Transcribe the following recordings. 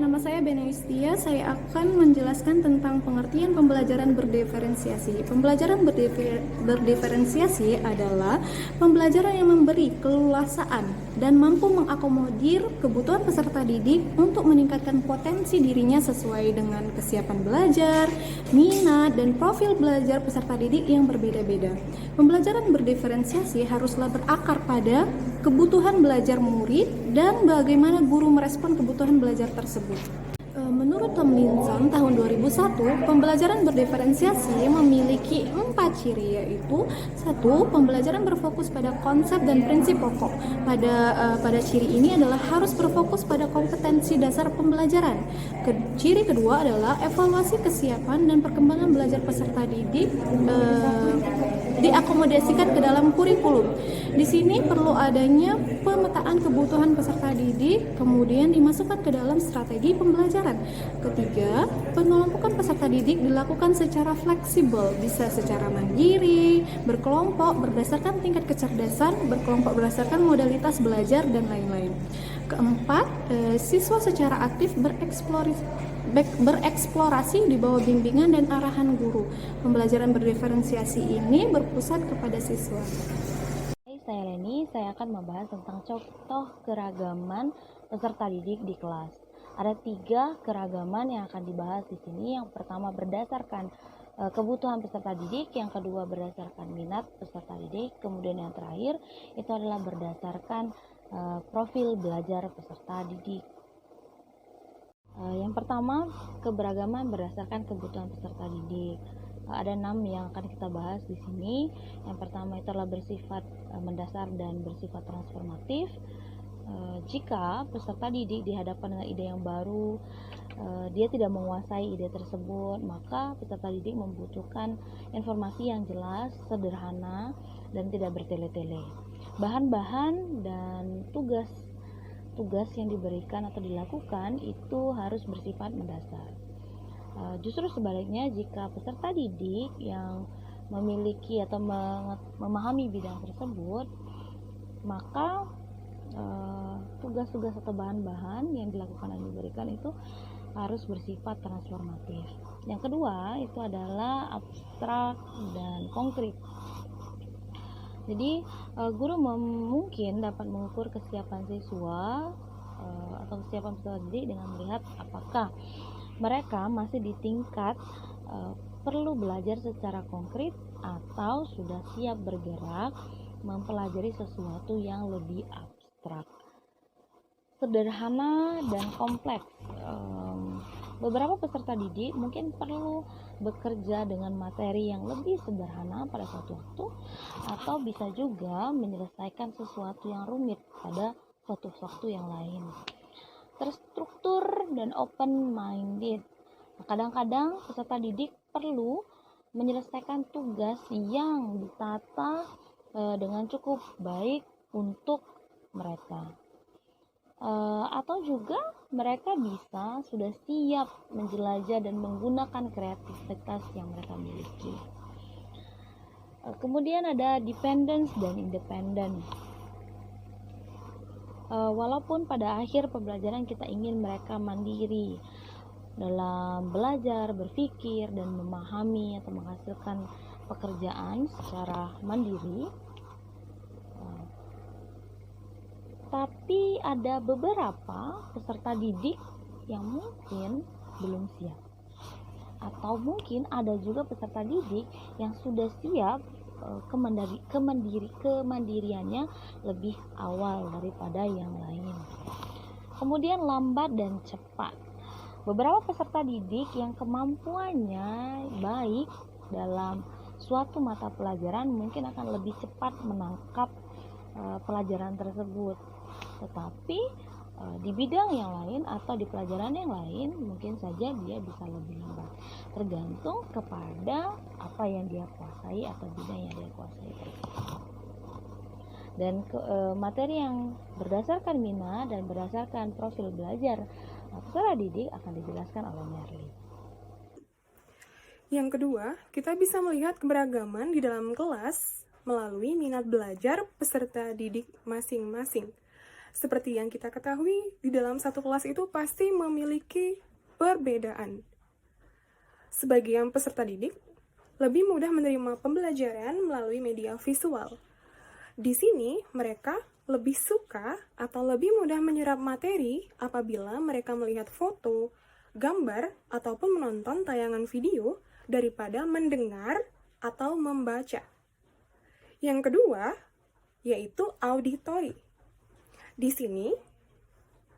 Nama saya Beneistia, saya akan menjelaskan tentang pengertian pembelajaran berdiferensiasi. Pembelajaran berdiferensiasi adalah pembelajaran yang memberi keleluasaan dan mampu mengakomodir kebutuhan peserta didik untuk meningkatkan potensi dirinya sesuai dengan kesiapan belajar, minat, dan profil belajar peserta didik yang berbeda-beda. Pembelajaran berdiferensiasi haruslah berakar pada kebutuhan belajar murid dan bagaimana guru merespon kebutuhan belajar tersebut. Menurut Tomlinson tahun 2001, pembelajaran berdiferensiasi memiliki 4 ciri, yaitu 1. Pembelajaran berfokus pada konsep dan prinsip pokok. Pada ciri ini adalah harus berfokus pada kompetensi dasar pembelajaran. Ciri kedua adalah evaluasi kesiapan dan perkembangan belajar peserta didik diakomodasikan ke dalam kurikulum. Di sini perlu adanya pemetaan kebutuhan peserta didik, kemudian dimasukkan ke dalam strategi pembelajaran. Ketiga, pengelompokan peserta didik dilakukan secara fleksibel, bisa secara mandiri, berkelompok berdasarkan tingkat kecerdasan, berkelompok berdasarkan modalitas belajar, dan lain-lain. Keempat, siswa secara aktif bereksplorasi di bawah bimbingan dan arahan guru. Pembelajaran berdiferensiasi ini berpusat kepada siswa. Hai, saya Leni, saya akan membahas tentang contoh keragaman peserta didik di kelas. Ada 3 keragaman yang akan dibahas di sini. Yang pertama berdasarkan kebutuhan peserta didik, yang kedua berdasarkan minat peserta didik, kemudian yang terakhir itu adalah berdasarkan profil belajar peserta didik. Yang pertama, keberagaman berdasarkan kebutuhan peserta didik. Ada 6 yang akan kita bahas di sini. Yang pertama itu adalah bersifat mendasar dan bersifat transformatif. Jika peserta didik dihadapkan dengan ide yang baru, dia tidak menguasai ide tersebut, maka peserta didik membutuhkan informasi yang jelas, sederhana, dan tidak bertele-tele. Bahan-bahan dan tugas yang diberikan atau dilakukan itu harus bersifat mendasar. Justru sebaliknya, jika peserta didik yang memiliki atau memahami bidang tersebut, maka tugas-tugas atau bahan-bahan yang dilakukan dan diberikan itu harus bersifat transformatif. Yang kedua itu adalah abstrak dan konkret. Jadi guru mungkin dapat mengukur kesiapan siswa atau kesiapan peserta didik dengan melihat apakah mereka masih di tingkat perlu belajar secara konkret atau sudah siap bergerak mempelajari sesuatu yang lebih abstrak, sederhana, dan kompleks. Beberapa peserta didik mungkin perlu bekerja dengan materi yang lebih sederhana pada suatu waktu, atau bisa juga menyelesaikan sesuatu yang rumit pada suatu waktu yang lain. Terstruktur dan open-minded. Kadang-kadang peserta didik perlu menyelesaikan tugas yang ditata dengan cukup baik untuk mereka. Atau juga mereka sudah siap menjelajah dan menggunakan kreativitas yang mereka miliki. Kemudian ada dependence dan independent. Walaupun pada akhir pembelajaran kita ingin mereka mandiri dalam belajar, berpikir, dan memahami atau menghasilkan pekerjaan secara mandiri, tapi ada beberapa peserta didik yang mungkin belum siap, atau mungkin ada juga peserta didik yang sudah siap kemandiriannya lebih awal daripada yang lain. Kemudian lambat dan cepat. Beberapa peserta didik yang kemampuannya baik dalam suatu mata pelajaran mungkin akan lebih cepat menangkap pelajaran tersebut, tetapi di bidang yang lain atau di pelajaran yang lain mungkin saja dia bisa lebih lambat, tergantung kepada apa yang dia kuasai atau bidang yang dia kuasai. Dan materi yang berdasarkan minat dan berdasarkan profil belajar peserta didik akan dijelaskan oleh Merly. Yang kedua, kita bisa melihat keberagaman di dalam kelas melalui minat belajar peserta didik masing-masing. Seperti yang kita ketahui, di dalam satu kelas itu pasti memiliki perbedaan. Sebagian peserta didik lebih mudah menerima pembelajaran melalui media visual. Di sini, mereka lebih suka atau lebih mudah menyerap materi apabila mereka melihat foto, gambar, ataupun menonton tayangan video daripada mendengar atau membaca. Yang kedua, yaitu auditory. Di sini,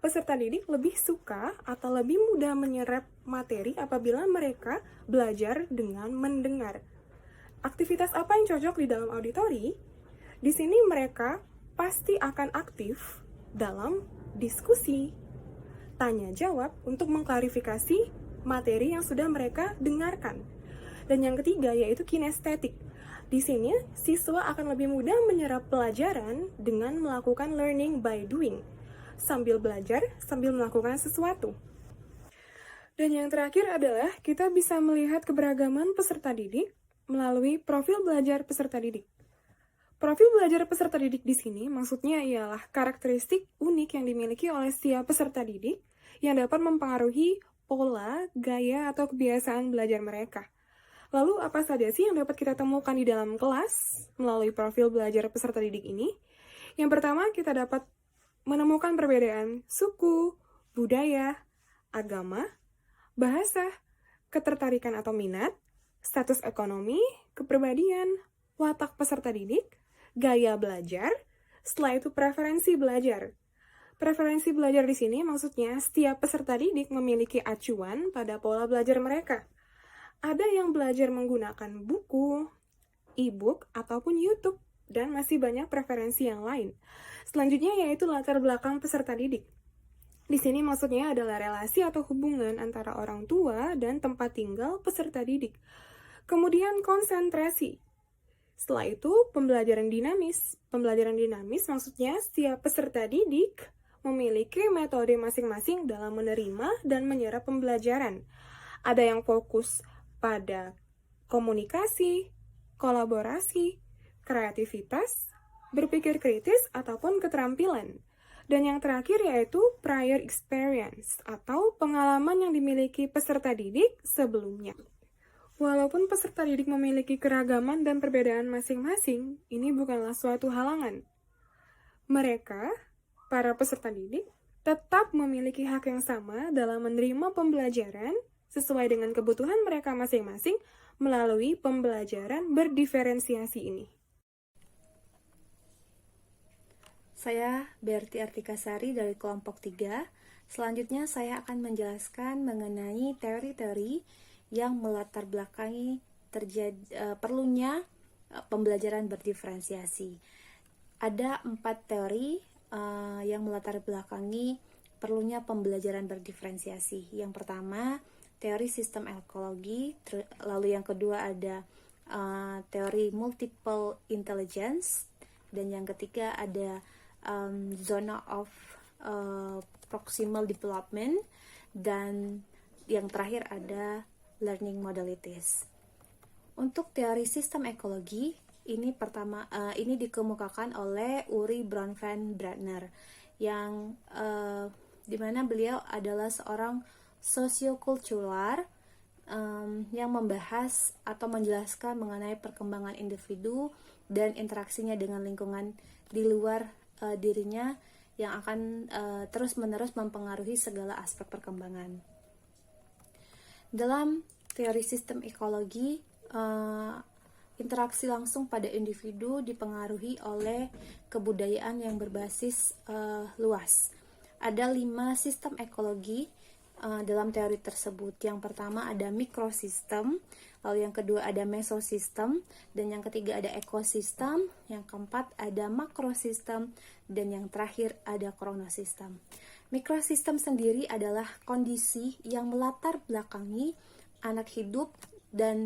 peserta didik lebih suka atau lebih mudah menyerap materi apabila mereka belajar dengan mendengar. Aktivitas apa yang cocok di dalam auditori? Di sini mereka pasti akan aktif dalam diskusi, tanya jawab untuk mengklarifikasi materi yang sudah mereka dengarkan. Dan yang ketiga yaitu kinestetik. Di sini siswa akan lebih mudah menyerap pelajaran dengan melakukan learning by doing, sambil belajar sambil melakukan sesuatu. Dan yang terakhir adalah kita bisa melihat keberagaman peserta didik melalui profil belajar peserta didik. Profil belajar peserta didik di sini maksudnya ialah karakteristik unik yang dimiliki oleh setiap peserta didik yang dapat mempengaruhi pola, gaya, atau kebiasaan belajar mereka. Lalu apa saja sih yang dapat kita temukan di dalam kelas melalui profil belajar peserta didik ini? Yang pertama, kita dapat menemukan perbedaan suku, budaya, agama, bahasa, ketertarikan atau minat, status ekonomi, kepribadian, watak peserta didik, gaya belajar, setelah itu preferensi belajar. Preferensi belajar di sini maksudnya setiap peserta didik memiliki acuan pada pola belajar mereka. Ada yang belajar menggunakan buku, e-book, ataupun YouTube, dan masih banyak preferensi yang lain. Selanjutnya yaitu latar belakang peserta didik. Di sini maksudnya adalah relasi atau hubungan antara orang tua dan tempat tinggal peserta didik. Kemudian konsentrasi. Setelah itu pembelajaran dinamis. Pembelajaran dinamis maksudnya setiap peserta didik memiliki metode masing-masing dalam menerima dan menyerap pembelajaran. Ada yang fokus pada komunikasi, kolaborasi, kreativitas, berpikir kritis, ataupun keterampilan. Dan yang terakhir yaitu prior experience atau pengalaman yang dimiliki peserta didik sebelumnya. Walaupun peserta didik memiliki keragaman dan perbedaan masing-masing, ini bukanlah suatu halangan. Mereka, para peserta didik, tetap memiliki hak yang sama dalam menerima pembelajaran sesuai dengan kebutuhan mereka masing-masing melalui pembelajaran berdiferensiasi ini. Saya Berti Artikasari dari kelompok 3. Selanjutnya saya akan menjelaskan mengenai teori-teori yang melatar belakangi perlunya pembelajaran berdiferensiasi. Ada 4 teori yang melatar belakangi perlunya pembelajaran berdiferensiasi. Yang pertama, teori sistem ekologi, lalu yang kedua ada teori multiple intelligence, dan yang ketiga ada zona of proximal development, dan yang terakhir ada learning modalities. Untuk teori sistem ekologi ini dikemukakan oleh Uri Bronfenbrenner yang dimana beliau adalah seorang sosiokultural yang membahas atau menjelaskan mengenai perkembangan individu dan interaksinya dengan lingkungan di luar dirinya yang akan terus-menerus mempengaruhi segala aspek perkembangan. Dalam teori sistem ekologi, interaksi langsung pada individu dipengaruhi oleh kebudayaan yang berbasis luas. Ada 5 sistem ekologi dalam teori tersebut. Yang pertama ada mikrosistem, lalu yang kedua ada mesosistem, dan yang ketiga ada ekosistem, yang keempat ada makrosistem, dan yang terakhir ada kronosistem. Mikrosistem sendiri adalah kondisi yang melatar belakangi anak hidup dan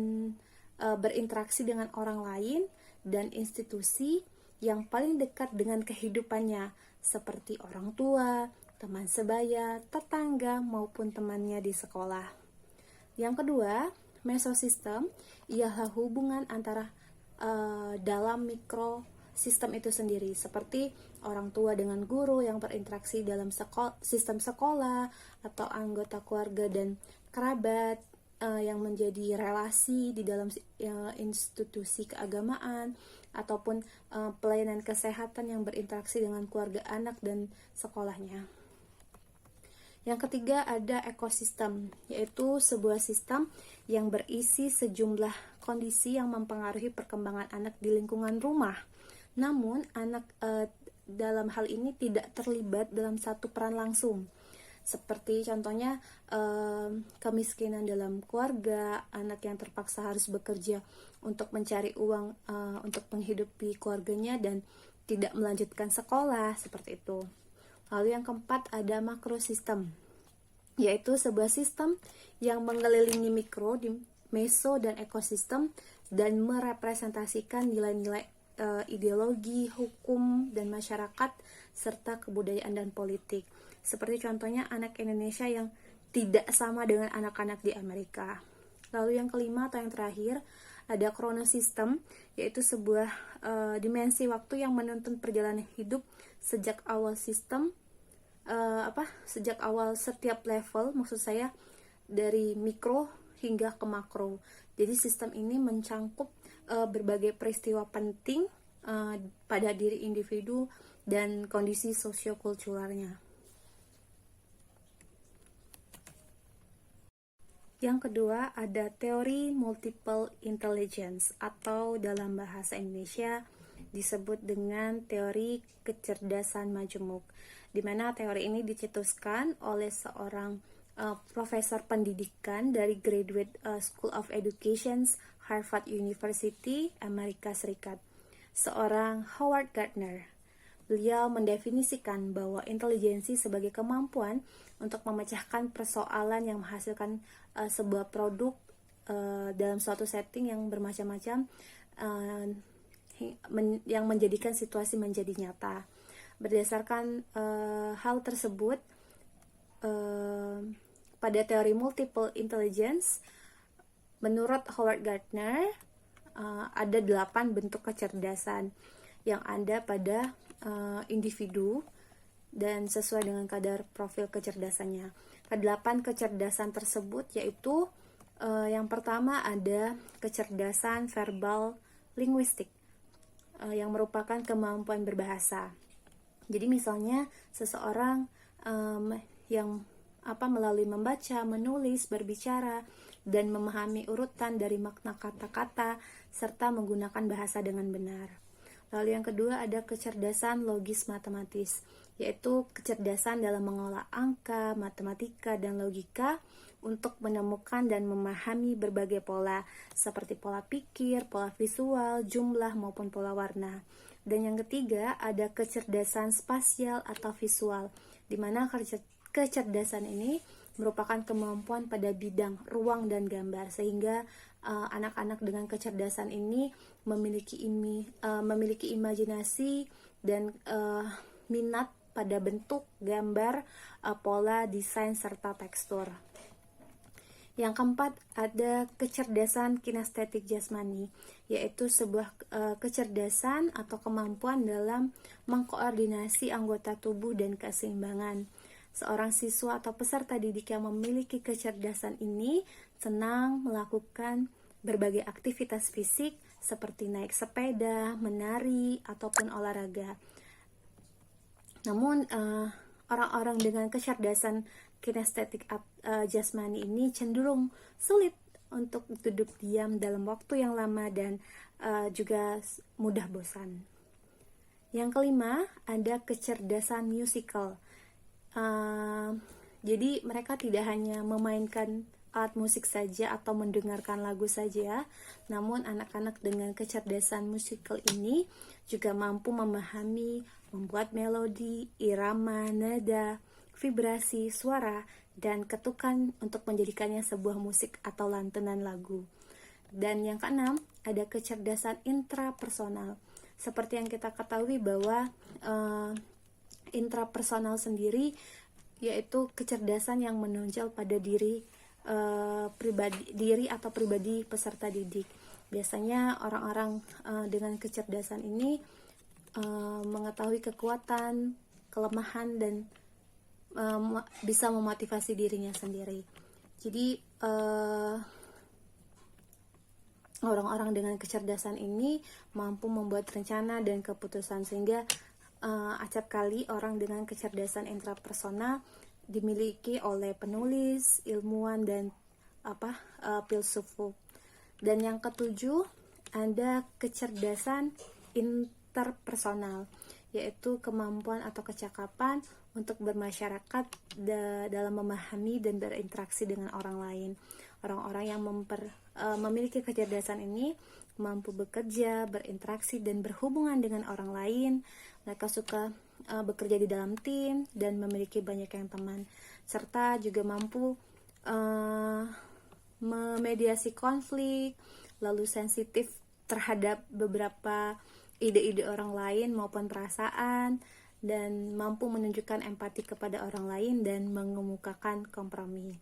berinteraksi dengan orang lain dan institusi yang paling dekat dengan kehidupannya, seperti orang tua, teman sebaya, tetangga, maupun temannya di sekolah. Yang kedua, mesosistem ialah hubungan antara dalam mikrosistem sistem itu sendiri, seperti orang tua dengan guru yang berinteraksi dalam sistem sekolah, atau anggota keluarga dan kerabat yang menjadi relasi di dalam institusi keagamaan, ataupun pelayanan kesehatan yang berinteraksi dengan keluarga anak dan sekolahnya. Yang ketiga ada ekosistem, yaitu sebuah sistem yang berisi sejumlah kondisi yang mempengaruhi perkembangan anak di lingkungan rumah. Namun, anak dalam hal ini tidak terlibat dalam satu peran langsung. Seperti contohnya kemiskinan dalam keluarga, anak yang terpaksa harus bekerja untuk mencari uang untuk menghidupi keluarganya dan tidak melanjutkan sekolah, seperti itu. Lalu yang keempat ada makrosistem, yaitu sebuah sistem yang mengelilingi mikro, meso, dan ekosistem dan merepresentasikan nilai-nilai ideologi, hukum, dan masyarakat, serta kebudayaan dan politik. Seperti contohnya anak Indonesia yang tidak sama dengan anak-anak di Amerika. Lalu yang kelima atau yang terakhir ada kronosistem, yaitu sebuah dimensi waktu yang menuntun perjalanan hidup sejak awal sejak awal setiap level, maksud saya dari mikro hingga ke makro. Jadi sistem ini mencangkup berbagai peristiwa penting pada diri individu dan kondisi sosiokulturalnya. Yang kedua ada teori multiple intelligence, atau dalam bahasa Indonesia disebut dengan teori kecerdasan majemuk, di mana teori ini dicetuskan oleh seorang profesor pendidikan dari Graduate School of Education, Harvard University, Amerika Serikat, seorang Howard Gardner. Beliau mendefinisikan bahwa intelijensi sebagai kemampuan untuk memecahkan persoalan yang menghasilkan sebuah produk dalam suatu setting yang bermacam-macam, yang menjadikan situasi menjadi nyata. Berdasarkan hal tersebut, pada teori multiple intelligence, menurut Howard Gardner, ada 8 bentuk kecerdasan yang ada pada individu dan sesuai dengan kadar profil kecerdasannya. Kedelapan kecerdasan tersebut yaitu yang pertama ada kecerdasan verbal linguistik, yang merupakan kemampuan berbahasa. Jadi misalnya seseorang yang melalui membaca, menulis, berbicara, dan memahami urutan dari makna kata-kata serta menggunakan bahasa dengan benar. Lalu yang kedua ada kecerdasan logis matematis, yaitu kecerdasan dalam mengolah angka, matematika, dan logika untuk menemukan dan memahami berbagai pola, seperti pola pikir, pola visual, jumlah, maupun pola warna. Dan yang ketiga ada kecerdasan spasial atau visual, di mana kecerdasan ini merupakan kemampuan pada bidang ruang dan gambar, sehingga anak-anak dengan kecerdasan ini memiliki imajinasi dan minat pada bentuk, gambar, pola, desain, serta tekstur. Yang keempat ada kecerdasan kinestetik jasmani, yaitu sebuah kecerdasan atau kemampuan dalam mengkoordinasi anggota tubuh dan keseimbangan. Seorang siswa atau peserta didik yang memiliki kecerdasan ini senang melakukan berbagai aktivitas fisik seperti naik sepeda, menari, ataupun olahraga. Namun orang-orang dengan kecerdasan kinestetik jasmani ini cenderung sulit untuk duduk diam dalam waktu yang lama dan juga mudah bosan. Yang kelima ada kecerdasan musikal. Jadi mereka tidak hanya memainkan alat musik saja atau mendengarkan lagu saja, namun anak-anak dengan kecerdasan musikal ini juga mampu memahami, membuat melodi, irama, nada, vibrasi, suara, dan ketukan untuk menjadikannya sebuah musik atau lantunan lagu. Dan yang keenam, ada kecerdasan intrapersonal. Seperti yang kita ketahui bahwa intrapersonal sendiri yaitu kecerdasan yang menonjol pada diri atau pribadi peserta didik. Biasanya orang-orang dengan kecerdasan ini mengetahui kekuatan, kelemahan, dan bisa memotivasi dirinya sendiri. Jadi orang-orang dengan kecerdasan ini mampu membuat rencana dan keputusan, sehingga acap kali orang dengan kecerdasan intrapersonal dimiliki oleh penulis, ilmuwan, dan filsuf. Dan yang ketujuh, ada kecerdasan interpersonal, yaitu kemampuan atau kecakapan untuk bermasyarakat dalam memahami dan berinteraksi dengan orang lain. Orang-orang yang memiliki kecerdasan ini mampu bekerja, berinteraksi, dan berhubungan dengan orang lain. Mereka suka bekerja di dalam tim dan memiliki banyak yang teman, serta juga mampu memediasi konflik, lalu sensitif terhadap beberapa ide-ide orang lain maupun perasaan, dan mampu menunjukkan empati kepada orang lain dan mengemukakan kompromi.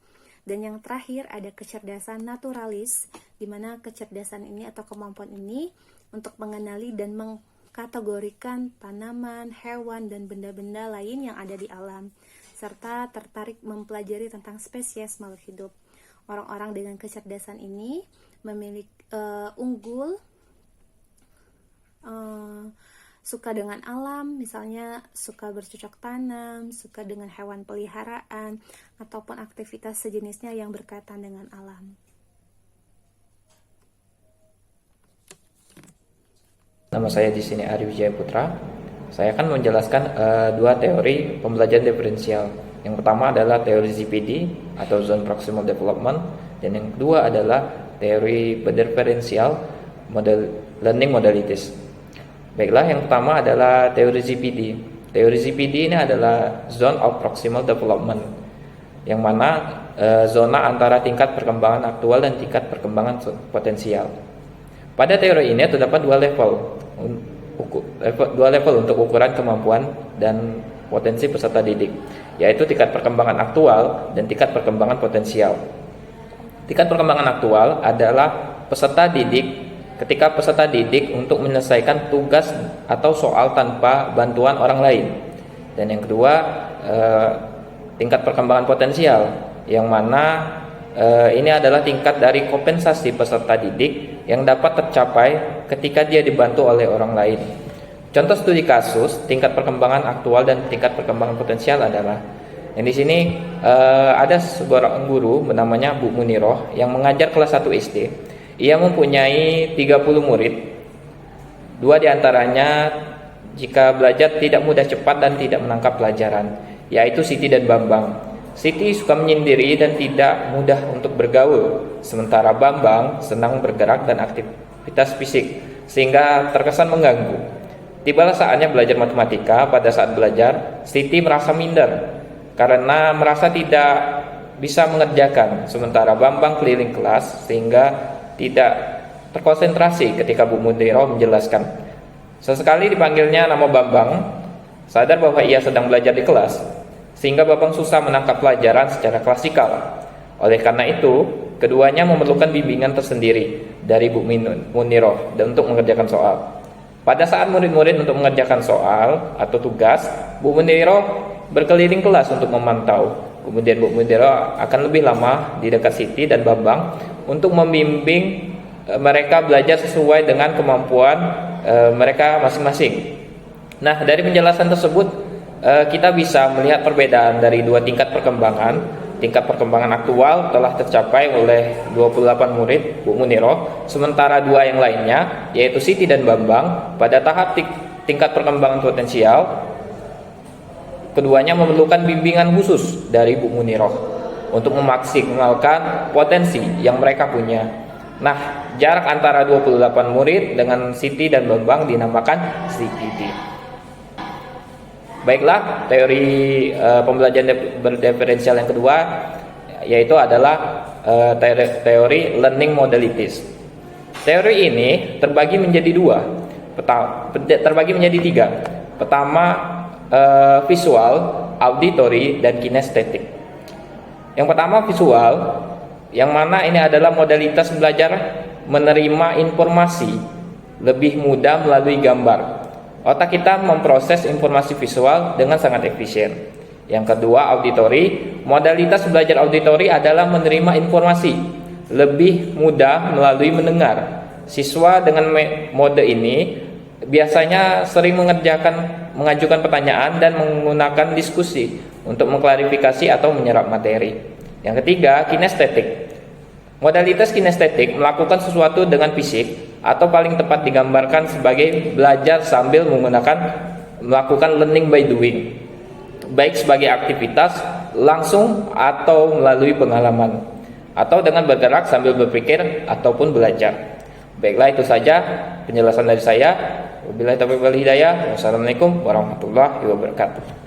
Dan yang terakhir, ada kecerdasan naturalis, di mana kecerdasan ini atau kemampuan ini untuk mengenali dan mengkategorikan tanaman, hewan, dan benda-benda lain yang ada di alam, serta tertarik mempelajari tentang spesies makhluk hidup. Orang-orang dengan kecerdasan ini memiliki unggul, suka dengan alam, misalnya suka bercocok tanam, suka dengan hewan peliharaan, ataupun aktivitas sejenisnya yang berkaitan dengan alam. Nama saya di sini Ari Wijaya Putra. Saya akan menjelaskan dua teori pembelajaran diferensial. Yang pertama adalah teori ZPD atau Zone Proximal Development, dan yang kedua adalah teori diferensial learning modalities. Baiklah, yang pertama adalah teori ZPD. Teori ZPD ini adalah Zone of Proximal Development, yang mana zona antara tingkat perkembangan aktual dan tingkat perkembangan potensial. Pada teori ini terdapat dua level untuk ukuran kemampuan dan potensi peserta didik, yaitu tingkat perkembangan aktual dan tingkat perkembangan potensial. Tingkat perkembangan aktual adalah peserta didik ketika peserta didik untuk menyelesaikan tugas atau soal tanpa bantuan orang lain. Dan yang kedua, tingkat perkembangan potensial, yang mana ini adalah tingkat dari kompensasi peserta didik yang dapat tercapai ketika dia dibantu oleh orang lain. Contoh studi kasus tingkat perkembangan aktual dan tingkat perkembangan potensial adalah, yang di sini ada seorang guru bernamanya Bu Muniroh yang mengajar kelas 1 SD. Ia mempunyai 30 murid. Dua diantaranya jika belajar tidak mudah cepat dan tidak menangkap pelajaran, yaitu Siti dan Bambang. Siti suka menyendiri dan tidak mudah untuk bergaul, sementara Bambang senang bergerak dan aktivitas fisik, sehingga terkesan mengganggu. Tibalah saatnya belajar matematika. Pada saat belajar, Siti merasa minder karena merasa tidak bisa mengerjakan, sementara Bambang keliling kelas sehingga tidak terkonsentrasi ketika Bu Muniroh menjelaskan. Sesekali dipanggilnya nama Bambang, sadar bahwa ia sedang belajar di kelas, sehingga Bambang susah menangkap pelajaran secara klasikal. Oleh karena itu, keduanya memerlukan bimbingan tersendiri dari Bu Muniroh dan untuk mengerjakan soal. Pada saat murid-murid untuk mengerjakan soal atau tugas, Bu Muniroh berkeliling kelas untuk memantau. Kemudian Bu Muniroh akan lebih lama di dekat Siti dan Bambang untuk membimbing mereka belajar sesuai dengan kemampuan mereka masing-masing. Nah, dari penjelasan tersebut kita bisa melihat perbedaan dari dua tingkat perkembangan. Tingkat perkembangan aktual telah tercapai oleh 28 murid Bu Muniroh, sementara dua yang lainnya, yaitu Siti dan Bambang, pada tahap tingkat perkembangan potensial, keduanya memerlukan bimbingan khusus dari Bu Muniroh untuk memaksimalkan potensi yang mereka punya. Nah, jarak antara 28 murid dengan Siti dan Bambang dinamakan ZPD. Baiklah, teori pembelajaran berdiferensial yang kedua yaitu adalah teori learning modalities. Teori ini terbagi menjadi tiga. Pertama, visual, auditory, dan kinestetik. Yang pertama, visual, yang mana ini adalah modalitas belajar menerima informasi lebih mudah melalui gambar. Otak kita memproses informasi visual dengan sangat efisien. Yang kedua, auditory. Modalitas belajar auditory adalah menerima informasi lebih mudah melalui mendengar. Siswa dengan mode ini biasanya sering mengajukan pertanyaan dan menggunakan diskusi untuk mengklarifikasi atau menyerap materi. Yang ketiga, kinestetik. Modalitas kinestetik melakukan sesuatu dengan fisik atau paling tepat digambarkan sebagai belajar sambil melakukan learning by doing, baik sebagai aktivitas langsung atau melalui pengalaman, atau dengan bergerak sambil berpikir ataupun belajar. Baiklah, itu saja penjelasan dari saya. Wabillahi taufiq wal hidayah. Wassalamualaikum warahmatullahi wabarakatuh.